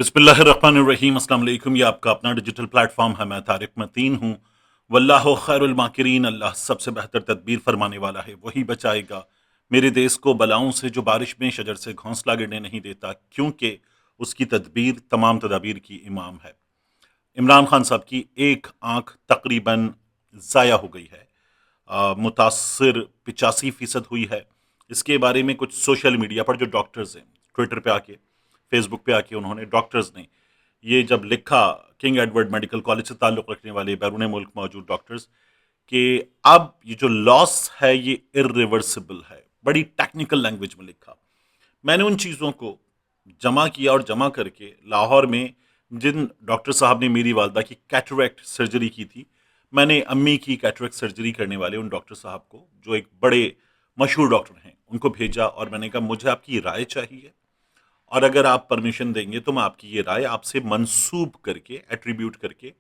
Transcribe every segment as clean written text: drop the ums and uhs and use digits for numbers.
बिस्मिल्लाहिर्रहमानिर्रहीम अस्सलाम वालेकुम। ये आपका अपना डिजिटल प्लेटफॉर्म है। मैं तारिक मतीन हूँ। वल्लाहु खैरुल माकिरीन। अल्लाह सबसे बेहतर तदबीर फरमाने वाला है, वही बचाएगा मेरे देश को बलाओं से जो बारिश में शजर से घोंसला गिरने नहीं देता, क्योंकि उसकी तदबीर तमाम तदाबीर की इमाम है। इमरान खान साहब की एक आंख तकरीबन ज़ाया हो गई है। मुतासर 85% हुई है। इसके बारे में कुछ सोशल मीडिया पर जो डॉक्टर्स हैं, ट्विटर पे आके, फेसबुक पे आके, उन्होंने डॉक्टर्स ने ये जब लिखा, किंग एडवर्ड मेडिकल कॉलेज से ताल्लुक़ रखने वाले बैरून मुल्क मौजूद डॉक्टर्स, कि अब ये जो लॉस है ये इरिवर्सिबल है, बड़ी टेक्निकल लैंग्वेज में लिखा। मैंने उन चीज़ों को जमा किया और जमा करके लाहौर में जिन डॉक्टर साहब ने मेरी वालदा की कैटरेक्ट सर्जरी की थी, मैंने अम्मी की कैटरेक्ट सर्जरी करने वाले उन डॉक्टर साहब को, जो एक बड़े मशहूर डॉक्टर हैं, उनको भेजा और मैंने कहा मुझे आपकी राय चाहिए, और अगर आप परमिशन देंगे तो मैं आपकी ये राय आपसे मंसूब करके, एट्रीब्यूट करके,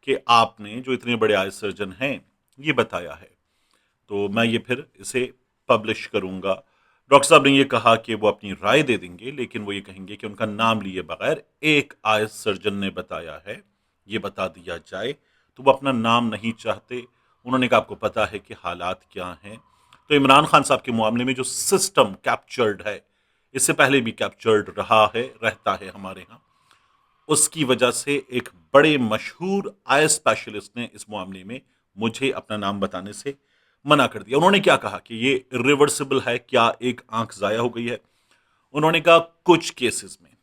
कि आपने जो इतने बड़े आय सर्जन हैं ये बताया है, तो मैं ये फिर इसे पब्लिश करूंगा। डॉक्टर साहब ने ये कहा कि वो अपनी राय दे देंगे, लेकिन वो ये कहेंगे कि उनका नाम लिए बगैर एक आय सर्जन ने बताया है, ये बता दिया जाए। तो वो अपना नाम नहीं चाहते। उन्होंने कहा आपको पता है कि हालात क्या हैं। तो इमरान खान साहब के मामले में जो सिस्टम कैप्चर्ड है, इससे पहले भी कैप्चर्ड रहा है, रहता है हमारे यहाँ, उसकी वजह से एक बड़े मशहूर आई स्पेशलिस्ट ने इस मामले में मुझे अपना नाम बताने से मना कर दिया। उन्होंने क्या कहा कि ये रिवर्सिबल है, क्या एक आंख जाया हो गई है। उन्होंने कहा कुछ केसेस में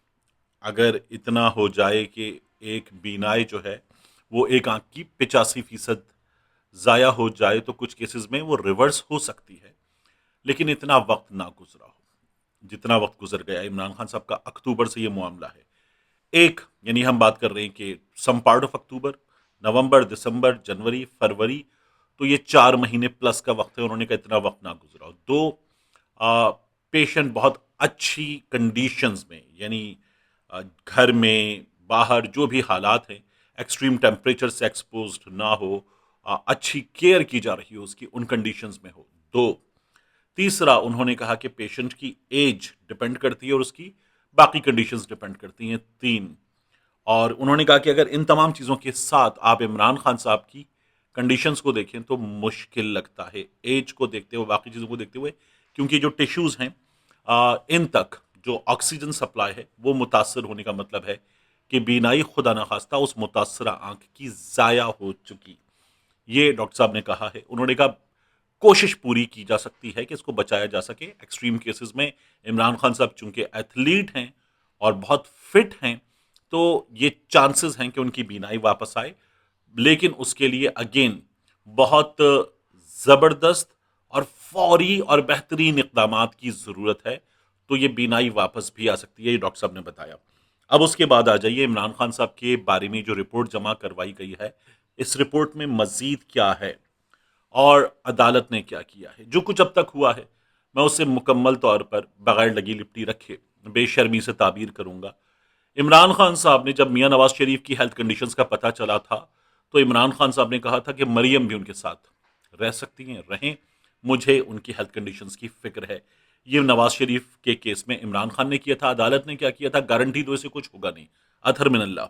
अगर इतना हो जाए कि एक बीनाई जो है वो एक आंख की 85% जाया हो जाए, तो कुछ केसेस में वो रिवर्स हो सकती है, लेकिन इतना वक्त ना गुजरा हो जितना वक्त गुजर गया। इमरान खान साहब का अक्टूबर से ये मामला है, एक यानी हम बात कर रहे हैं कि सम पार्ट ऑफ अक्टूबर, नवंबर, दिसंबर, जनवरी, फरवरी, तो ये 4 महीने प्लस का वक्त है। उन्होंने कहा इतना वक्त ना गुजरा हो। दो, पेशेंट बहुत अच्छी कंडीशंस में, यानी घर में बाहर जो भी हालात हैं, एक्सट्रीम टेम्परेचर से एक्सपोज्ड ना हो, अच्छी केयर की जा रही हो उसकी, उन कंडीशंस में हो। दो, तीसरा, उन्होंने कहा कि पेशेंट की एज डिपेंड करती है और उसकी बाकी कंडीशंस डिपेंड करती हैं। तीन, और उन्होंने कहा कि अगर इन तमाम चीज़ों के साथ आप इमरान खान साहब की कंडीशंस को देखें तो मुश्किल लगता है, एज को देखते हुए, बाकी चीज़ों को देखते हुए, क्योंकि जो टिश्यूज़ हैं, इन तक जो ऑक्सीजन सप्लाई है वो मुतासर होने का मतलब है कि बीनाई खुदा न खास्ता उस मुतासरा आंख की ज़ाया हो चुकी। ये डॉक्टर साहब ने कहा है। उन्होंने कहा कोशिश पूरी की जा सकती है कि इसको बचाया जा सके। एक्सट्रीम केसेस में इमरान खान साहब चूंकि एथलीट हैं और बहुत फिट हैं, तो ये चांसेस हैं कि उनकी बीनाई वापस आए, लेकिन उसके लिए अगेन बहुत ज़बरदस्त और फौरी और बेहतरीन इकदामात की ज़रूरत है। तो ये बीनाई वापस भी आ सकती है, ये डॉक्टर साहब ने बताया। अब उसके बाद आ जाइए इमरान खान साहब के बारे में जो रिपोर्ट जमा करवाई गई है, इस रिपोर्ट में मजीद क्या है और अदालत ने क्या किया है। जो कुछ अब तक हुआ है, मैं उसे मुकम्मल तौर पर बगैर लगी लिपटी रखे बेशर्मी से ताबीर करूंगा। इमरान खान साहब ने, जब मियां नवाज शरीफ की हेल्थ कंडीशंस का पता चला था, तो इमरान खान साहब ने कहा था कि मरियम भी उनके साथ रह सकती हैं, रहें, मुझे उनकी हेल्थ कंडीशंस की फिक्र है। ये नवाज शरीफ के केस में इमरान खान ने किया था। अदालत ने क्या किया था, गारंटी दो इसे कुछ होगा नहीं, अथर मिनल्ला।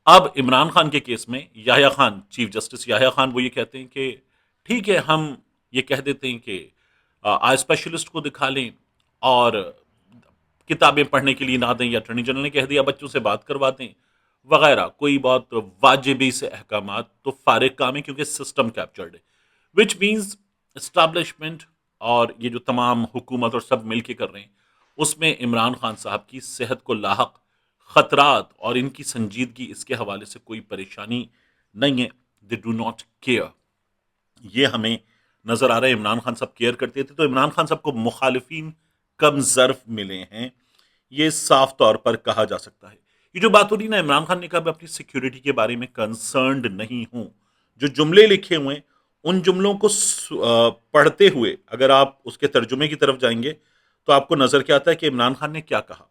अब इमरान खान के केस में याह्या खान, चीफ जस्टिस याह्या खान, वो ये कहते हैं कि ठीक है, हम ये कह देते हैं कि आई स्पेशलिस्ट को दिखा लें और किताबें पढ़ने के लिए ना दें, या अटॉर्नी जनरल ने कह दिया बच्चों से बात करवा दें वगैरह, कोई बहुत वाजिबी से अहकामात, तो फारिग काम है, क्योंकि सिस्टम कैप्चर्ड है। विच मीन्स इस्टेब्लिशमेंट और ये जो तमाम हुकूमत और सब मिल के कर रहे हैं, उसमें इमरान खान साहब की सेहत को लाहक खतरात और इनकी संजीदगी, इसके हवाले से कोई परेशानी नहीं है। दे डू नॉट केयर, ये हमें नजर आ रहा है। इमरान खान साहब केयर करते थे, तो इमरान खान साहब को मुखालिफिन कम जर्फ मिले हैं, ये साफ तौर पर कहा जा सकता है। ये जो बात हो रही ना, इमरान खान ने कहा मैं अपनी सिक्योरिटी के बारे में कंसर्न्ड नहीं हूं, जो जुमले लिखे हुए हैं, उन जुमलों को पढ़ते हुए अगर आप उसके तर्जुमे की तरफ जाएंगे, तो आपको नजर क्या आता है कि इमरान खान ने क्या कहा।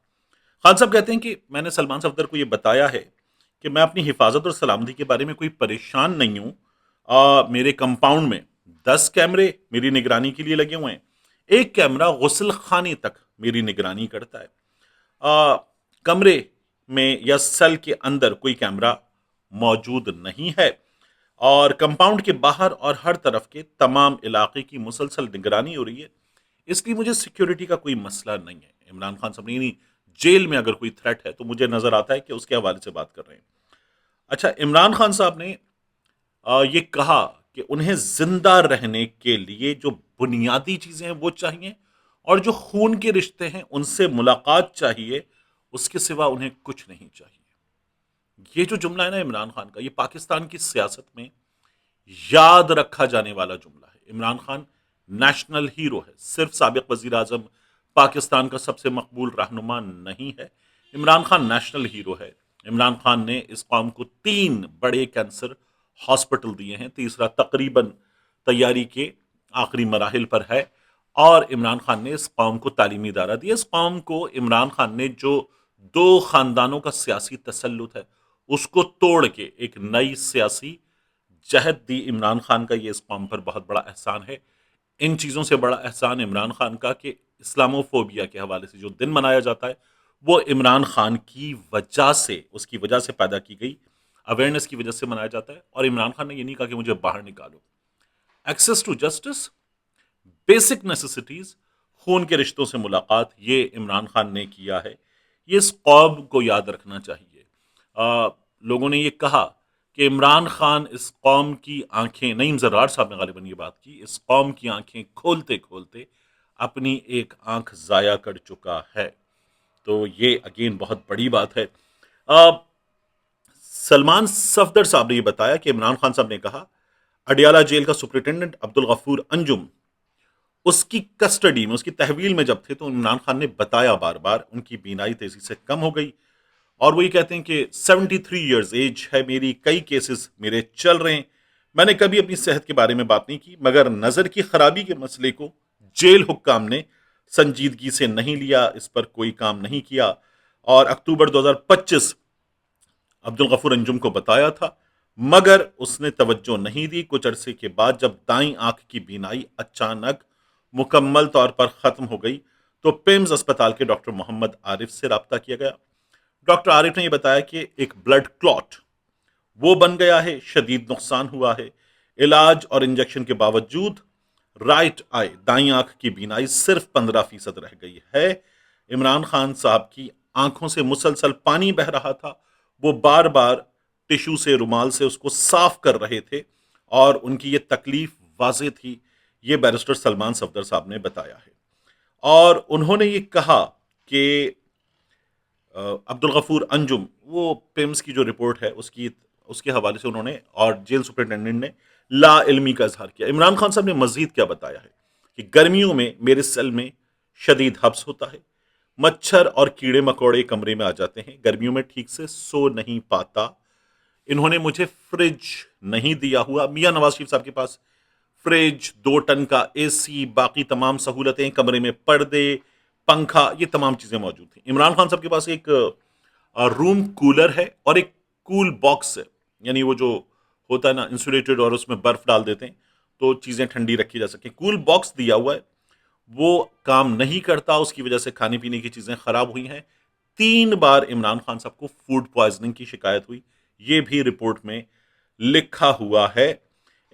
खान साहब कहते हैं कि मैंने सलमान सफदर को यह बताया है कि मैं अपनी हिफाजत और सलामती के बारे में कोई परेशान नहीं हूं। मेरे कंपाउंड में 10 कैमरे मेरी निगरानी के लिए लगे हुए हैं, एक कैमरा गुसल खाने तक मेरी निगरानी करता है। कमरे में या सेल के अंदर कोई कैमरा मौजूद नहीं है और कंपाउंड के बाहर और हर तरफ के तमाम इलाके की मुसलसल निगरानी हो रही है, इसलिए मुझे सिक्योरिटी का कोई मसला नहीं है। इमरान खान साहब ने यानी जेल में अगर कोई थ्रेट है तो मुझे नजर आता है कि उसके हवाले से बात कर रहे हैं। अच्छा, इमरान खान साहब ने ये कहा कि उन्हें जिंदा रहने के लिए जो बुनियादी चीजें हैं वो चाहिए और जो खून के रिश्ते हैं उनसे मुलाकात चाहिए, उसके सिवा उन्हें कुछ नहीं चाहिए। ये जो जुमला है ना इमरान खान का, ये पाकिस्तान की सियासत में याद रखा जाने वाला जुमला है। इमरान खान नेशनल हीरो है, सिर्फ साबिक वजीर आजम पाकिस्तान का सबसे मकबूल रहनुमा नहीं है। इमरान खान नेशनल हीरो है। इमरान खान ने इस कौम को 3 बड़े कैंसर हॉस्पिटल दिए हैं, तीसरा तकरीबन तैयारी के आखिरी मराहिल पर है। और इमरान खान ने इस कौम को तालीमी इदारा दिया। इस कौम को इमरान खान ने जो 2 खानदानों का सियासी तसल्लुत है उसको तोड़ के एक नई सियासी जहद दी। इमरान खान का ये इस कौम पर बहुत बड़ा एहसान है। इन चीज़ों से बड़ा एहसान इमरान खान का कि इस्लामोफोबिया के हवाले से जो दिन मनाया जाता है वो इमरान खान की वजह से, उसकी वजह से पैदा की गई अवेयरनेस की वजह से मनाया जाता है। और इमरान खान ने ये नहीं कहा कि मुझे बाहर निकालो। Access to justice, basic necessities, खून के रिश्तों से मुलाकात, ये इमरान खान ने किया है। ये इस कौम को याद रखना चाहिए। लोगों ने ये कहा कि इमरान खान इस कौम की आंखें, नईम जर्रार साहब ने गालिबन ये बात की, इस कौम की आंखें खोलते खोलते अपनी एक आंख जाया कर चुका है। तो ये अगेन बहुत बड़ी बात है। सलमान सफदर साहब ने यह बताया कि इमरान खान साहब ने कहा अडियाला जेल का सुपरिटेंडेंट अब्दुल गफूर अंजुम उसकी कस्टडी में, उसकी तहवील में जब थे तो इमरान खान ने बताया बार बार उनकी बीनाई तेजी से कम हो गई और वो ये कहते हैं कि 73 ईयर्स एज है मेरी, कई केसेस मेरे चल रहे हैं। मैंने कभी अपनी सेहत के बारे में बात नहीं की, मगर नजर की खराबी के मसले को जेल हुक्काम ने संजीदगी से नहीं लिया, इस पर कोई काम नहीं किया। और अक्टूबर 2025 अब्दुल गफूर अंजुम को बताया था, मगर उसने तवज्जो नहीं दी। कुछ अरसे के बाद जब दाईं आंख की बीनाई अचानक मुकम्मल तौर पर खत्म हो गई तो पिम्स अस्पताल के डॉक्टर मोहम्मद आरिफ से रब्ता किया गया। डॉक्टर आरिफ ने यह बताया कि एक ब्लड क्लॉट वो बन गया है, शदीद नुकसान हुआ है। इलाज और इंजेक्शन के बावजूद राइट आई, दाई आंख की बीनाई सिर्फ 15% रह गई है। इमरान खान साहब की आंखों से मुसलसल पानी बह रहा था, वो बार बार टिश्यू से, रुमाल से उसको साफ कर रहे थे और उनकी ये तकलीफ वाजे थी। ये बैरिस्टर सलमान सफदर साहब ने बताया है और उन्होंने ये कहा कि अब्दुल गफूर अंजुम, वो पिम्स की जो रिपोर्ट है उसकी, उसके हवाले से उन्होंने और जेल सुपरिटेंडेंट ने ला इल्मी का इजहार किया। इमरान खान साहब ने मजीद क्या बताया है कि गर्मियों में मेरे सेल में शदीद हब्स होता है, मच्छर और कीड़े मकोड़े कमरे में आ जाते हैं, गर्मियों में ठीक से सो नहीं पाता। इन्होंने मुझे फ्रिज नहीं दिया हुआ। मियां नवाज शरीफ साहब के पास फ्रिज, 2 टन का एसी, बाकी तमाम सहूलतें, कमरे में पर्दे, पंखा, ये तमाम चीजें मौजूद थी। इमरान खान साहब के पास एक रूम कूलर है और एक कूल बॉक्स है, यानी वो जो होता है ना इंसुलेटेड, और उसमें बर्फ डाल देते हैं तो चीजें ठंडी रखी जा सके। कूल बॉक्स दिया हुआ है, वो काम नहीं करता, उसकी वजह से खाने पीने की चीजें खराब हुई हैं। 3 बार इमरान खान साहब को फूड पॉइजनिंग की शिकायत हुई, ये भी रिपोर्ट में लिखा हुआ है।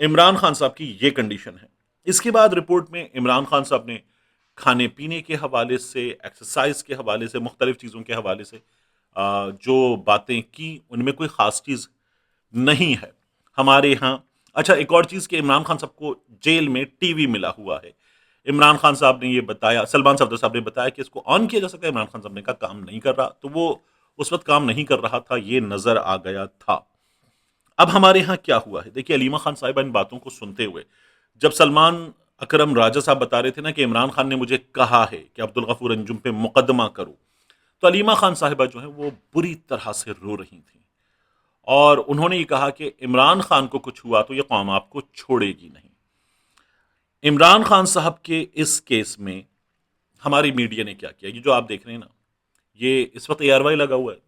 इमरान खान साहब की ये कंडीशन है। इसके बाद रिपोर्ट में इमरान खान साहब ने खाने पीने के हवाले से, एक्सरसाइज के हवाले से, मुख्तलिफ चीज़ों के हवाले से जो बातें की, उनमें कोई ख़ास चीज़ नहीं है हमारे यहाँ। अच्छा, एक और चीज़ कि इमरान खान साहब को जेल में टीवी मिला हुआ है। इमरान खान साहब ने ये बताया, सलमान सफदर साहब ने बताया कि इसको ऑन किया जा सकता है। इमरान खान साहब ने कहा काम नहीं कर रहा, तो वो उस वक्त काम नहीं कर रहा था, ये नज़र आ गया था। अब हमारे यहाँ क्या हुआ है, देखिए अलीमा खान साहिबा इन बातों को सुनते हुए, जब सलमान अकरम राजा साहब बता रहे थे ना कि इमरान खान ने मुझे कहा है कि अब्दुल गफूर अंजुम पे मुकदमा करो, तो अलीमा खान साहिबा जो है वो बुरी तरह से रो रही थी और उन्होंने ये कहा कि इमरान खान को कुछ हुआ तो ये कौम आपको छोड़ेगी नहीं। इमरान खान साहब के इस केस में हमारी मीडिया ने क्या किया, ये जो आप देख रहे हैं ना, ये इस वक्त ARY लगा हुआ है।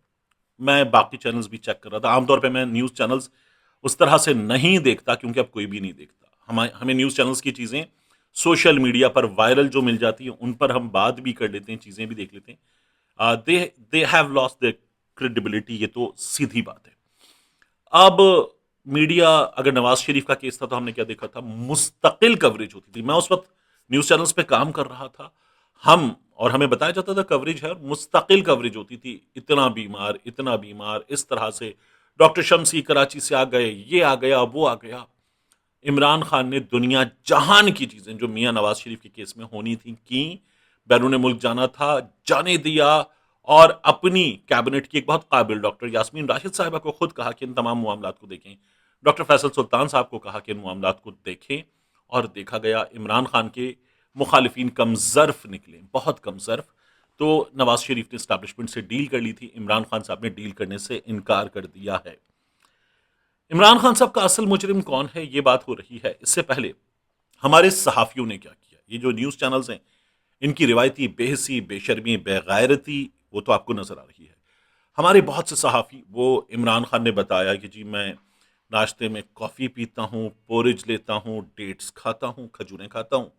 मैं बाकी चैनल्स भी चेक कर रहा था। आमतौर पे मैं न्यूज़ चैनल्स उस तरह से नहीं देखता क्योंकि अब कोई भी नहीं देखता। हमें न्यूज़ चैनल्स की चीज़ें सोशल मीडिया पर वायरल जो मिल जाती हैं उन पर हम बात भी कर लेते हैं, चीज़ें भी देख लेते हैं। They they have lost their credibility, ये तो सीधी बात है। अब मीडिया, अगर नवाज शरीफ का केस था तो हमने क्या देखा था, मुस्तकिल कवरेज होती थी। मैं उस वक्त न्यूज चैनल्स पे काम कर रहा था, हम और हमें बताया जाता था कवरेज है, और मुस्तकिल कवरेज होती थी, इतना बीमार, इस तरह से डॉक्टर शम्सी कराची से आ गए, ये आ गया, वो आ गया। इमरान खान ने दुनिया जहान की चीजें जो मियां नवाज शरीफ के केस में होनी थी की, बैरून मुल्क जाना था, जाने दिया, और अपनी कैबिनेट की एक बहुत काबिल डॉक्टर यास्मीन राशिद साहिबा को खुद कहा कि इन तमाम मामलात को देखें, डॉक्टर फैसल सुल्तान साहब को कहा कि इन मामलात को देखें, और देखा गया इमरान खान के मुखालिफिन कमजर्फ निकले, बहुत कमजर्फ। तो नवाज शरीफ ने स्टैब्लिशमेंट से डील कर ली थी, इमरान खान साहब ने डील करने से इनकार कर दिया है। इमरान खान साहब का असल मुजरिम कौन है, ये बात हो रही है। इससे पहले हमारे सहाफियों ने क्या किया, ये जो न्यूज चैनल्स हैं, इनकी रिवायती बेहसी, बेशर्मी, बेगैरती, वो तो आपको नजर आ रही है। हमारे बहुत से सहाफ़ी, वो इमरान खान ने बताया कि जी मैं नाश्ते में कॉफ़ी पीता हूँ, पोरिज लेता हूँ, डेट्स खाता हूँ, खजूरें खाता हूँ।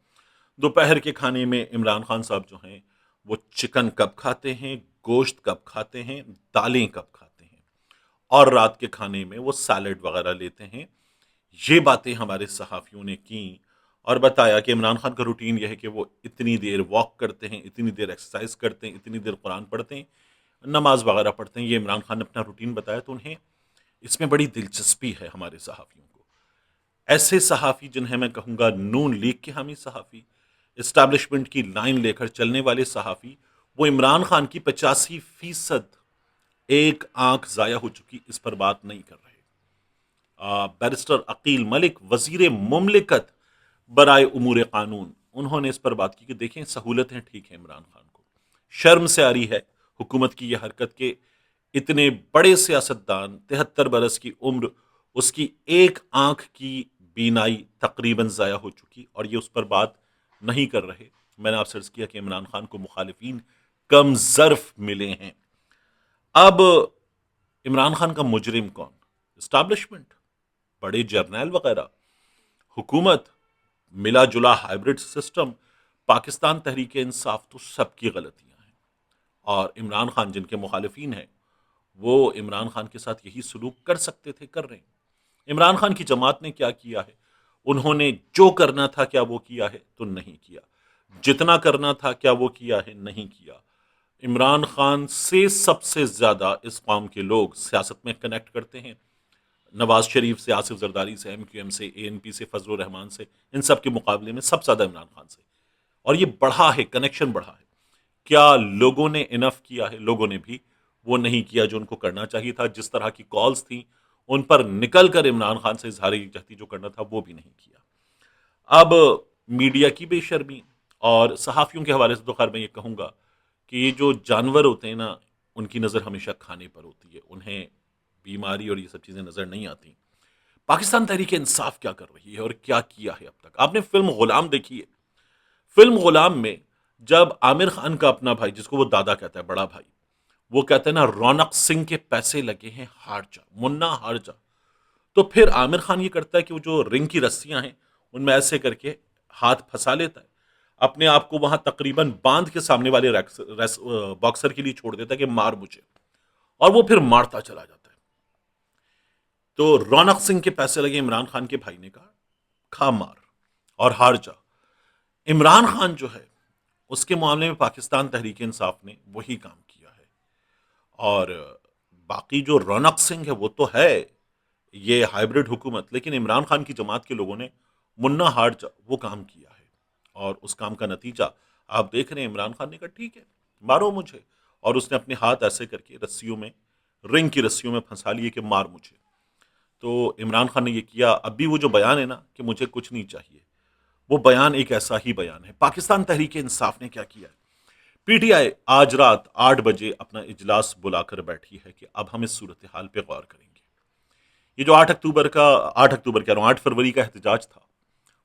दोपहर के खाने में इमरान खान साहब जो हैं, वो चिकन कब खाते हैं, गोश्त कब खाते हैं, दालें कब खाते हैं, और रात के खाने में वो सैलड वगैरह लेते हैं। ये बातें हमारे सहाफ़ियों ने की, और बताया कि इमरान खान का रूटीन यह है कि वो इतनी देर वॉक करते हैं, इतनी देर एक्सरसाइज करते हैं, इतनी देर कुरान पढ़ते हैं, नमाज वगैरह पढ़ते हैं। ये इमरान खान ने अपना रूटीन बताया, तो उन्हें इसमें बड़ी दिलचस्पी है हमारे सहाफ़ियों को। ऐसे सहाफ़ी जिन्हें मैं कहूँगा नून लीग के हामी सहाफ़ी, इस्टेब्लिशमेंट की लाइन लेकर चलने वाले सहाफ़ी, वो इमरान खान की 85% एक आंख ज़ाया हो चुकी इस पर बात नहीं कर रहे। बैरिस्टर अकील मलिक, वजीर मुमलिकत बराए उमूर कानून, उन्होंने इस पर बात की कि देखें सहूलतें ठीक है, इमरान खान को शर्म से आ रही है हुकूमत की यह हरकत के, इतने बड़े सियासतदान, 73 बरस की उम्र, उसकी एक आंख की बीनाई तकरीबन ज़ाया हो चुकी, और ये उस पर बात नहीं कर रहे। मैंने आपसे अर्ज किया कि इमरान खान को मुखालिफिन कम जर्फ मिले हैं। अब इमरान खान का मुजरिम कौन, इस्टेब्लिशमेंट, बड़े जर्नैल वगैरह, हुकूमत, मिला जुला हाइब्रिड सिस्टम, पाकिस्तान तहरीक इंसाफ, तो सबकी गलतियां हैं। और इमरान खान जिनके मुखालिफिन हैं, वो इमरान खान के साथ यही सलूक कर सकते थे, कर रहे हैं। इमरान खान की जमात ने क्या किया है, उन्होंने जो करना था क्या वो किया है, तो नहीं किया। जितना करना था क्या वो किया है, नहीं किया। इमरान खान से सबसे ज्यादा इस कौम के लोग सियासत में कनेक्ट करते हैं, नवाज शरीफ से, आसिफ जरदारी से, MQM से, ANP से, फजल रहमान से, इन सब के मुकाबले में सबसे ज्यादा इमरान खान से। और ये बढ़ा है, कनेक्शन बढ़ा है। क्या लोगों ने इनफ किया है, लोगों ने भी वो नहीं किया जो उनको करना चाहिए था। जिस तरह की कॉल्स थी, उन पर निकल कर इमरान खान से इजहार यकजहती जो करना था वो भी नहीं किया। अब मीडिया की बेशर्मी और सहाफियों के हवाले से तो खैर मैं ये कहूंगा कि ये जो जानवर होते हैं ना, उनकी नजर हमेशा खाने पर होती है, उन्हें बीमारी और ये सब चीजें नजर नहीं आती। पाकिस्तान तहरीक इंसाफ क्या कर रही है और क्या किया है अब तक, आपने फिल्म गुलाम देखी है। फिल्म गुलाम में जब आमिर खान का अपना भाई, जिसको वो दादा कहता है, बड़ा भाई, वो कहते हैं ना रौनक सिंह के पैसे लगे हैं, हार जा मुन्ना हार जा, तो फिर आमिर खान ये करता है कि वो जो रिंग की रस्सियां हैं उनमें ऐसे करके हाथ फंसा लेता है, अपने आप को वहां तकरीबन बांध के सामने वाले बॉक्सर के लिए छोड़ देता है कि मार मुझे, और वो फिर मारता चला जाता है। तो रौनक सिंह के पैसे लगे, इमरान खान के भाई ने कहा खा मार और हार जा। इमरान खान जो है, उसके मामले में पाकिस्तान तहरीक इंसाफ ने वही काम किया है। और बाकी जो रौनक सिंह है वो तो है ये हाइब्रिड हुकूमत, लेकिन इमरान खान की जमात के लोगों ने मुन्ना हार जा वो काम किया है, और उस काम का नतीजा आप देख रहे हैं। इमरान खान ने कहा ठीक है मारो मुझे, और उसने अपने हाथ ऐसे करके रस्सियों में, रिंग की रस्सियों में फंसा लिए कि मार मुझे। तो इमरान खान ने ये किया। अब भी वो जो बयान है ना कि मुझे कुछ नहीं चाहिए, वो बयान एक ऐसा ही बयान है। पाकिस्तान तहरीक इंसाफ ने क्या किया है, PTI आज रात 8 बजे अपना इजलास बुलाकर बैठी है कि अब हम इस सूरत हाल पे गौर करेंगे। ये जो 8 अक्टूबर कह रहा हूँ, 8 फरवरी का एहतजाज था,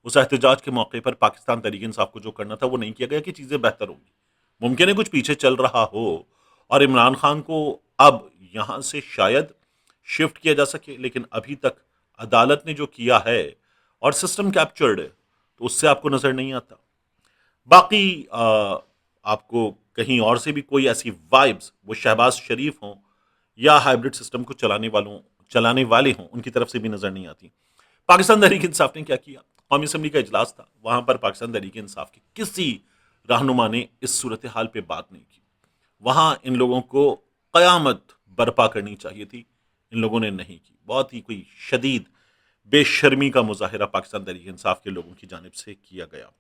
उस एहतजाज के मौके पर पाकिस्तान तहरीक इंसाफ को जो करना था वो नहीं किया गया कि चीजें बेहतर होंगी। मुमकिन है कुछ पीछे चल रहा हो, और इमरान खान को अब यहां से शायद शिफ्ट किया जा सके, लेकिन अभी तक अदालत ने जो किया है और सिस्टम कैप्चर्ड है, तो उससे आपको नजर नहीं आता। बाकी आपको कहीं और से भी कोई ऐसी वाइब्स, वो शहबाज शरीफ हों या हाइब्रिड सिस्टम को चलाने वाले हों, उनकी तरफ से भी नजर नहीं आती। पाकिस्तान तहरीक इंसाफ ने क्या किया? कौमी असम्बली का इजलास था, वहां पर पाकिस्तान तहरीक इंसाफ के किसी रहनुमा ने इस सूरत हाल पे बात नहीं की। वहां इन लोगों को कयामत बर्पा करनी चाहिए थी, इन लोगों ने नहीं की। बहुत ही कोई शदीद बेशर्मी का मुजाहिरा पाकिस्तान तहरीक इंसाफ के लोगों की जानिब से किया गया।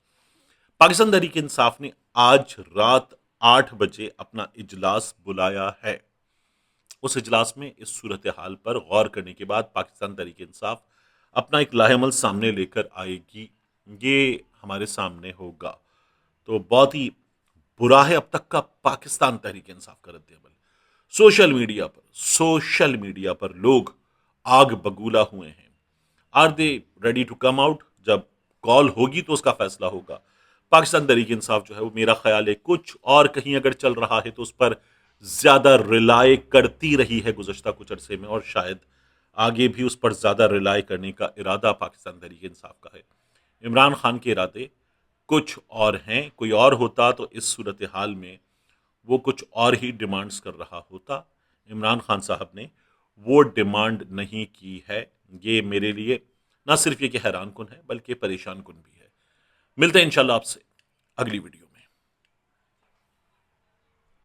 पाकिस्तान तहरीक इंसाफ ने आज रात 8 बजे अपना इजलास बुलाया है। उस इजलास में इस सूरत हाल पर गौर करने के बाद पाकिस्तान तहरीक इंसाफ अपना एक लाहेमल सामने लेकर आएगी। ये हमारे सामने होगा। तो बहुत ही बुरा है अब तक का पाकिस्तान तहरीक इंसाफ का रद्द-ए-अमल। सोशल मीडिया पर लोग आग बगूला हुए हैं। Are they ready to come out? जब कॉल होगी तो उसका फैसला होगा। पाकिस्तान तहरीक इंसाफ जो है वो, मेरा ख्याल है, कुछ और कहीं अगर चल रहा है तो उस पर ज्यादा रिलाय करती रही है गुज़श्ता कुछ अरसे में, और शायद आगे भी उस पर ज्यादा रिलाय करने का इरादा पाकिस्तान तहरीक इंसाफ का है। इमरान खान के इरादे कुछ और हैं। कोई और होता तो इस सूरत हाल में वो कुछ और ही डिमांड्स कर रहा होता। इमरान खान साहब ने वो डिमांड नहीं की है। ये मेरे लिए ना सिर्फ ये कि हैरान कुन है, बल्कि परेशान कुन भी है। मिलते हैं इंशाल्लाह आपसे अगली वीडियो।